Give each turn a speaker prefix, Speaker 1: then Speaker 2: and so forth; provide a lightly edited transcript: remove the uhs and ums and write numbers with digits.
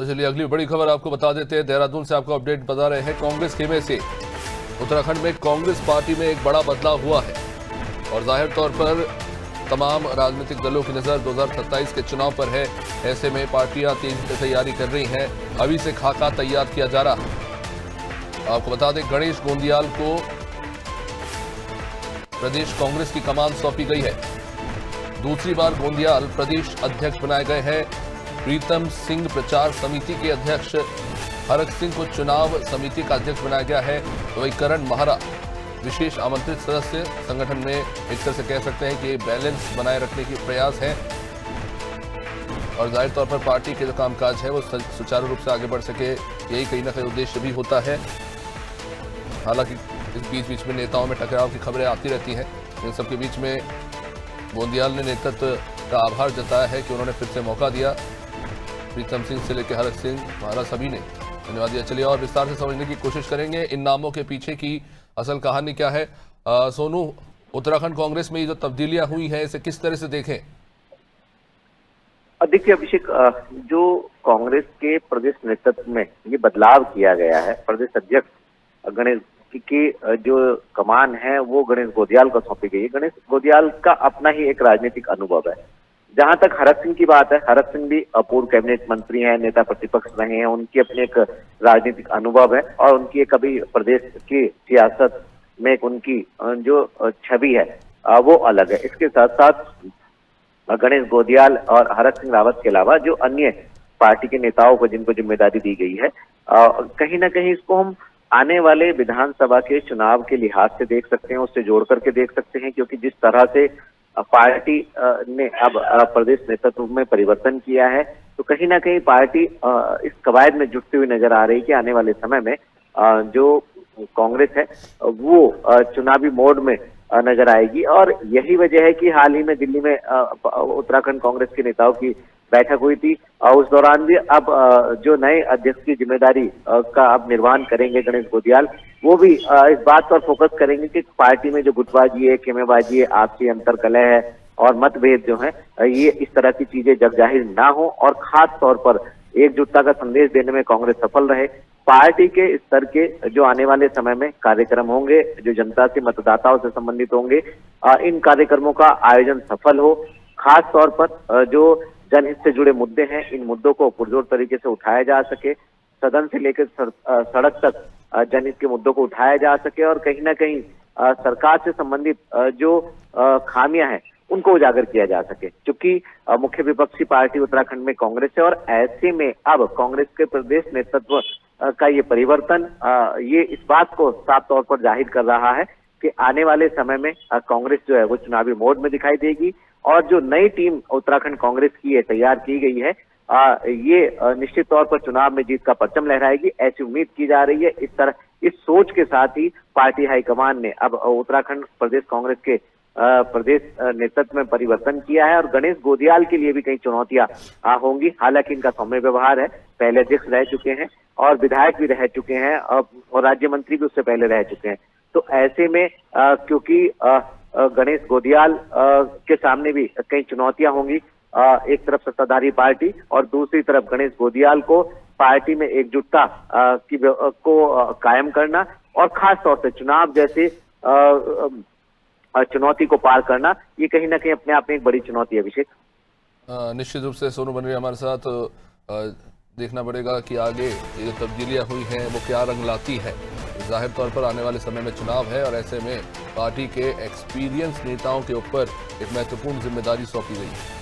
Speaker 1: तो चलिए अगली बड़ी खबर आपको बता देते हैं। देहरादून से आपको अपडेट बता रहे हैं। कांग्रेस खेमे से उत्तराखंड में कांग्रेस पार्टी में एक बड़ा बदलाव हुआ है और जाहिर तौर पर तमाम राजनीतिक दलों की नजर 2027 के चुनाव पर है। ऐसे में पार्टियां तेजी से तैयारी कर रही हैं। अभी से खाका तैयार किया जा रहा है। आपको बता दें गणेश गोंदियाल को प्रदेश कांग्रेस की कमान सौंपी गई है। दूसरी बार गोंदियाल प्रदेश अध्यक्ष बनाए गए हैं। प्रीतम सिंह प्रचार समिति के अध्यक्ष, हरक सिंह को चुनाव समिति का अध्यक्ष बनाया गया है। तो वही करण महरा विशेष आमंत्रित सदस्य। संगठन में एक तरह से कह सकते हैं कि बैलेंस बनाए रखने की प्रयास है और जाहिर तौर पर पार्टी के जो कामकाज है वो सुचारू रूप से आगे बढ़ सके, यही कहीं ना कहीं उद्देश्य भी होता है। हालांकि इस बीच में नेताओं में टकराव की खबरें आती रहती हैं। इन सबके बीच में गोंदियाल ने नेतृत्व का आभार जताया है कि उन्होंने फिर से मौका दिया। प्रीतम सिंह से लेकर हरक सिंह, महाराज सभी ने धन्यवाद दिया। चलिए और विस्तार से समझने की कोशिश करेंगे इन नामों के पीछे की असल कहानी क्या है। सोनू, उत्तराखंड कांग्रेस में ये जो तब्दीलियां हुई हैं इसे किस तरह से देखें?
Speaker 2: देखिए अभिषेक, जो कांग्रेस के प्रदेश नेतृत्व में ये बदलाव किया गया है, प्रदेश अध्यक्ष गणेश की जो कमान है वो गणेश गोंदियाल को सौंपी गई है। गणेश गोंदियाल का अपना ही एक राजनीतिक अनुभव है। जहां तक हरक सिंह की बात है, हरक सिंह भी पूर्व कैबिनेट मंत्री हैं, नेता प्रतिपक्ष रहे हैं। उनकी अपने एक राजनीतिक अनुभव है और उनकी एक अभी प्रदेश की सियासत में एक उनकी जो छवि है वो अलग है। इसके साथ साथ गणेश गोंदियाल और हरक सिंह रावत के अलावा जो अन्य पार्टी के नेताओं को जिनको जिम्मेदारी दी गई है, कहीं ना कहीं इसको हम आने वाले विधानसभा के चुनाव के लिहाज से देख सकते हैं, उससे जोड़ करके देख सकते हैं। क्योंकि जिस तरह से पार्टी ने अब प्रदेश नेतृत्व में परिवर्तन किया है, तो कहीं ना कहीं पार्टी इस कवायद में जुटती हुई नजर आ रही है कि आने वाले समय में जो कांग्रेस है वो चुनावी मोड में नजर आएगी। और यही वजह है कि हाल ही में दिल्ली में उत्तराखंड कांग्रेस के नेताओं की बैठक हुई थी और उस दौरान भी अब जो नए अध्यक्ष की जिम्मेदारी का अब निर्वहन करेंगे गणेश गोंदियाल, वो भी इस बात पर फोकस करेंगे कि पार्टी में जो गुटबाजी है, खेमेबाजी है, आपसी अंतरकलह है और मतभेद जो है, ये इस तरह की चीजें जग जाहिर ना हो और खास तौर पर एकजुटता का संदेश देने में कांग्रेस सफल रहे। पार्टी के स्तर के जो आने वाले समय में कार्यक्रम होंगे, जो जनता से मतदाताओं से संबंधित होंगे, इन कार्यक्रमों का आयोजन सफल हो। खास तौर पर जो जनहित से जुड़े मुद्दे हैं, इन मुद्दों को पुरजोर तरीके से उठाया जा सके, सदन से लेकर सड़क तक जनहित के मुद्दों को उठाया जा सके और कहीं ना कहीं सरकार से संबंधित जो खामियां हैं उनको उजागर किया जा सके। क्योंकि मुख्य विपक्षी पार्टी उत्तराखंड में कांग्रेस है और ऐसे में अब कांग्रेस के प्रदेश नेतृत्व का ये परिवर्तन ये इस बात को साफ तौर पर जाहिर कर रहा है कि आने वाले समय में कांग्रेस जो है वो चुनावी मोड में दिखाई देगी और जो नई टीम उत्तराखंड कांग्रेस की है तैयार की गई है, ये निश्चित तौर पर चुनाव में जीत का परचम लहराएगी, ऐसी उम्मीद की जा रही है। इस तरह इस सोच के साथ ही पार्टी हाईकमान ने अब उत्तराखंड प्रदेश कांग्रेस के प्रदेश नेतृत्व में परिवर्तन किया है और गणेश गोंदियाल के लिए भी कई चुनौतियां होंगी। हालांकि इनका सौम्य व्यवहार है, पहले अध्यक्ष रह चुके हैं और विधायक भी रह चुके हैं और राज्य मंत्री भी उससे पहले रह चुके हैं। तो ऐसे में क्योंकि गणेश गोंदियाल के सामने भी कई चुनौतियां होंगी, एक तरफ सत्ताधारी पार्टी और दूसरी तरफ गणेश गोंदियाल को पार्टी में एकजुटता को कायम करना और खास तौर से चुनाव जैसे चुनौती को पार करना, ये कहीं ना कहीं अपने आप में एक बड़ी चुनौती है। अभिषेक,
Speaker 1: निश्चित रूप से सोनू बनरी हमारे साथ देखना पड़ेगा कि आगे ये जो तब्दीलियां हुई हैं वो क्या रंग लाती है। जाहिर तौर पर आने वाले समय में चुनाव है और ऐसे में पार्टी के एक्सपीरियंस नेताओं के ऊपर एक महत्वपूर्ण जिम्मेदारी सौंपी गई है।